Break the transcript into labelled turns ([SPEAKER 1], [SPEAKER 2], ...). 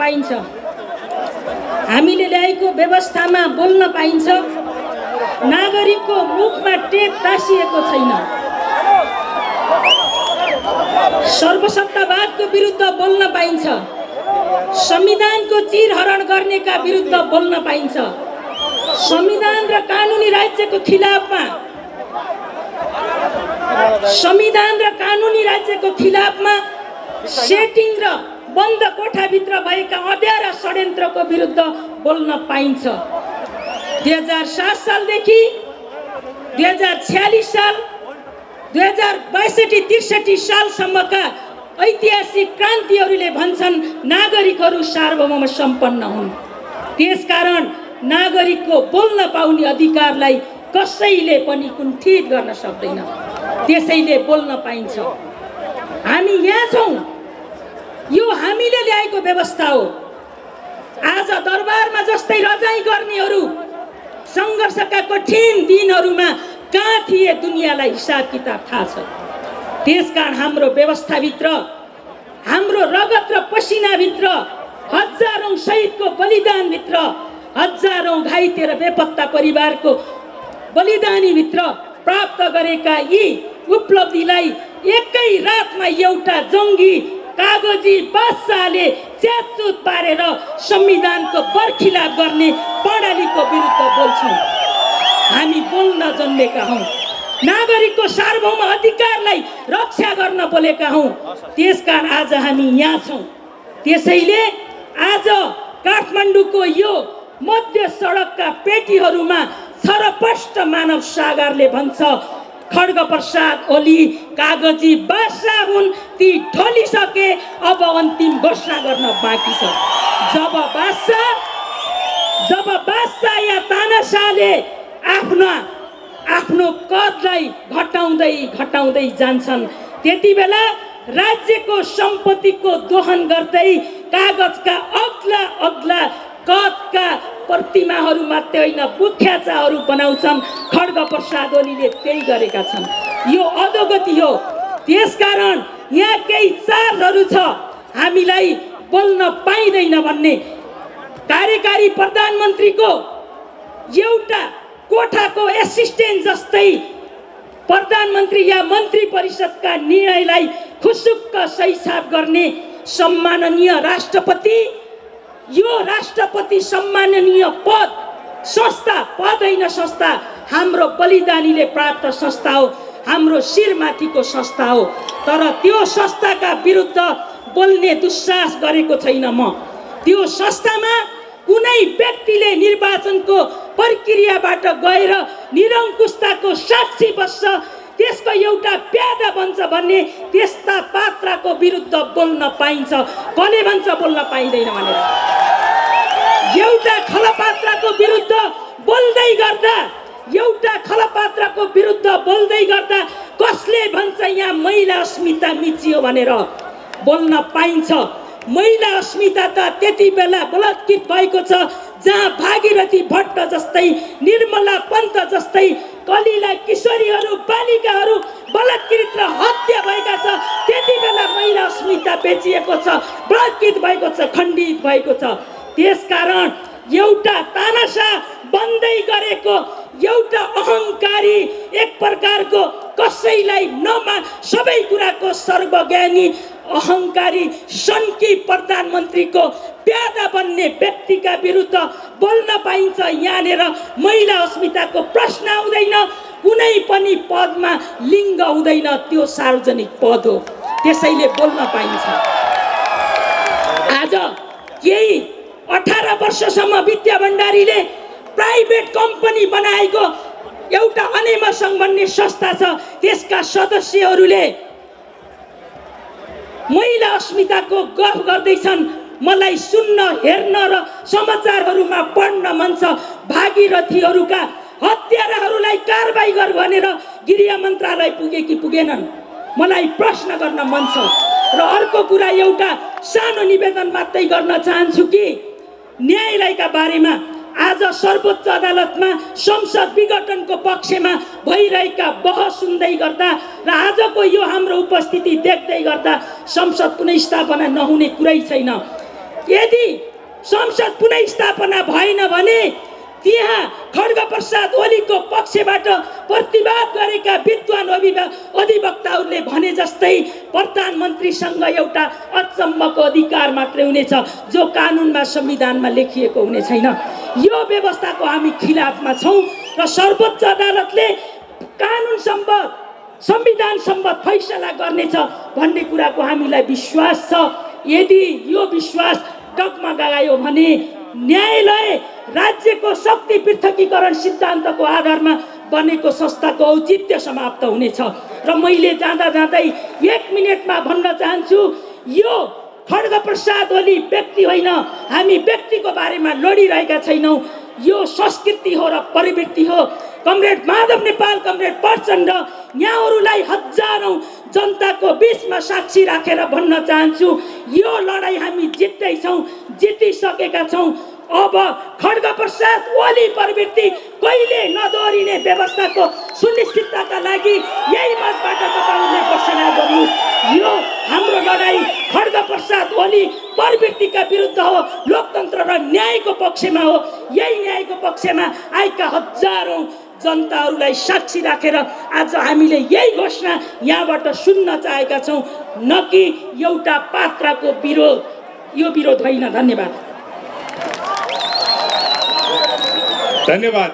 [SPEAKER 1] पाइन्छ, हामीले ल्याएको व्यवस्थामा बोल्न पाइन्छ, नागरिकको मुखमा टेप टाँसिएको छैन, सर्वसत्तावादको विरुद्ध बोल्न पाइन्छ, संविधानको चिरहरण गर्नेका विरुद्ध बोल्न पाइन्छ, संविधान र कानुनी राज्यको खिलाफमा सेटिङ र बन्द कोठाभित्र भएका अँध्यारा षड्यन्त्रको विरुद्ध बोल्न पाइन्छ। 2007 सालदेखि 2046 साल 2062-63 सालसम्मका ऐतिहासिक क्रान्तिहरूले भन्छन् नागरिकहरू सार्वभौम सम्पन्न हुन्। त्यसकारण नागरिकको बोल्न पाउने अधिकारलाई कसैले पनि कुण्ठित गर्न सक्दैन, त्यसैले बोल्न पाइन्छ। हामी यहाँ छौँ, यो हामीले ल्याएको व्यवस्था हो। आज दरबारमा जस्तै रजाइ गर्नेहरू सङ्घर्षका कठिन दिनहरूमा कहाँ थिए दुनियाँलाई हिसाब किताब थाहा छ। त्यसकारण हाम्रो व्यवस्थाभित्र, हाम्रो रगत र पसिनाभित्र, हजारौं शहीदको बलिदानभित्र, हजारौं घाइते र बेपत्ता परिवारको बलिदानीभित्र प्राप्त गरेका यी उपलब्धिलाई एकै रातमा एउटा जङ्गी कागजी बादशाहले च्यातचुत पारेर संविधानको बरखिलाफ गर्ने प्रणालीको विरुद्ध बोल्छौँ। हामी बोल्न जन्मेका हौँ, नागरिकको सार्वभौम अधिकारलाई रक्षा गर्न बोलेका हौँ। त्यसकारण आज हामी यहाँ छौँ। त्यसैले आज काठमाडौँको यो मध्य सडकका पेटीहरूमा छरपष्ट मानव सागरले भन्छ खड्ग प्रसाद ओली कागजी बादशाह हुन्, ती ढलिसके, अब अन्तिम घोषणा गर्न बाँकी छ। जब बादशाह या तानाशाहले आफ्नो कदलाई घटाउँदै जान्छन्, त्यति बेला राज्यको सम्पत्तिको दोहन गर्दै कागजका अग्ला कदका प्रतिमाहरू मात्रै होइन बुख्याचाहरू बनाउँछन्। खड्ग प्रसाद ओलीले त्यही गरेका छन्। यो अधोगति हो। त्यसकारण यहाँ केही चार्जहरू छ हामीलाई बोल्न पाइँदैन भन्ने। कार्यकारी प्रधानमन्त्रीको एउटा कोठाको एसिस्टेन्ट जस्तै प्रधानमन्त्री या मन्त्री परिषदका निर्णयलाई खुसुक्क सहीसाब गर्ने सम्माननीय राष्ट्रपति, यो राष्ट्रपति सम्माननीय पद होइन संस्था, हाम्रो बलिदानीले प्राप्त संस्था हो, हाम्रो शिरमाथिको संस्था हो। तर त्यो संस्थाका विरुद्ध बोल्ने दुस्साहस गरेको छैन म। त्यो संस्थामा कुनै व्यक्तिले निर्वाचनको प्रक्रियाबाट गएर निरङ्कुशताको साक्षी बस्छ, त्यसको एउटा प्यादा बन्छ भन्ने त्यस्ता पात्रको विरुद्ध बोल्न पाइन्छ। कसले भन्छ बोल्न पाइँदैन भनेर? एउटा खलपात्रको विरुद्ध बोल्दै गर्दा कसले भन्छ यहाँ महिला अस्मिता मिचियो भनेर? बोल्न पाइन्छ। महिला अस्मिता त त्यति बेला बलात्कृत भएको छ जहाँ भागीरथी भट्ट जस्तै, निर्मला पन्त जस्तै कलिला किशोरीहरू बालिकाहरू बलात्कृत र हत्या भएका छ। त्यति बेला महिला अस्मिता बेचिएको छ, बलात्कृत भएको छ, खण्डित भएको छ। त्यसकारण एउटा तानाशाह बन्दै गरेको एउटा अहङ्कारी, एक प्रकारको कसैलाई सबै कुराको सर्वज्ञानी अहङ्कारी सन्की प्रधानमन्त्रीको प्यादा बन्ने व्यक्तिका विरुद्ध बोल्न पाइन्छ। यहाँनिर महिला अस्मिताको प्रश्न आउँदैन, कुनै पनि पदमा लिङ्ग हुँदैन, त्यो सार्वजनिक पद हो, त्यसैले बोल्न पाइन्छ। आज केही 18 वर्षसम्म विद्या भण्डारीले प्राइभेट कम्पनी बनाएको एउटा अनेमा सङ्घ भन्ने संस्था छ, त्यसका सदस्यहरूले महिला अस्मिताको गफ गर्दैछन्। मलाई सुन्न, हेर्न र समाचारहरूमा पढ्न मन छ। भागीरथीहरूका हत्याराहरूलाई कारबाही गर भनेर गृह मन्त्रालय पुगे कि पुगेनन्? मलाई प्रश्न गर्न मन छ। र अर्को कुरा एउटा सानो निवेदन मात्रै गर्न चाहन्छु कि न्यायालयका बारेमा आज सर्वोच्च अदालतमा संसद विघटनको पक्षमा भइरहेका बहस सुन्दै गर्दा र आजको यो हाम्रो उपस्थिति देख्दै गर्दा संसद पुनः स्थापना नहुने कुरै छैन। यदि संसद पुनः स्थापना भएन भने त्यहाँ खड्गप्रसाद ओलीको पक्षबाट प्रतिवाद गरेका विद्वान अधिवक्ताहरूले भने जस्तै प्रधानमन्त्रीसँग एउटा अचम्मको अधिकार मात्रै हुनेछ जो कानुनमा संविधानमा लेखिएको हुने छैन। यो व्यवस्थाको हामी खिलाफमा छौँ र सर्वोच्च अदालतले कानुन सम्बद्ध संविधान सम्बद्ध फैसला गर्नेछ भन्ने कुराको हामीलाई विश्वास छ। यदि यो विश्वास डगमगायो भने न्यायालय राज्यको शक्ति पृथकीकरण सिद्धान्तको आधारमा बनेको संस्थाको औचित्य समाप्त हुनेछ। र मैले जाँदा जाँदै 1 मिनेटमा भन्न चाहन्छु, यो खड्गप्रसाद ओली व्यक्ति होइन, हामी व्यक्तिको बारेमा लडिरहेका छैनौँ। यो संस्कृति हो र प्रवृत्ति हो। कमरेड माधव नेपाल, कमरेड प्रचण्ड, यहाँहरूलाई हजारौं जनताको बीचमा साक्षी राखेर भन्न चाहन्छु, यो लडाई हामी जित्दैछौँ, जितिसकेका छौँ। अब खड्गप्रसाद ओली प्रवृत्ति कहिले नदोहोरिने व्यवस्थाको सुनिश्चितताका लागि यही मतबाट तपाईले घोषणा गर्नुहोस्। यो हाम्रो लडाई खड्गप्रसाद ओली प्रवृत्तिका विरुद्ध हो, लोकतन्त्र र न्यायको पक्षमा हो। यही न्यायको पक्षमा आएका हजारौं जनताहरूलाई साक्षी राखेर आज हामीले यही घोषणा यहाँबाट सुन्न चाहेका छौँ, न कि एउटा पात्रको विरोध। यो विरोध होइन। धन्यवाद।
[SPEAKER 2] धन्यवाद।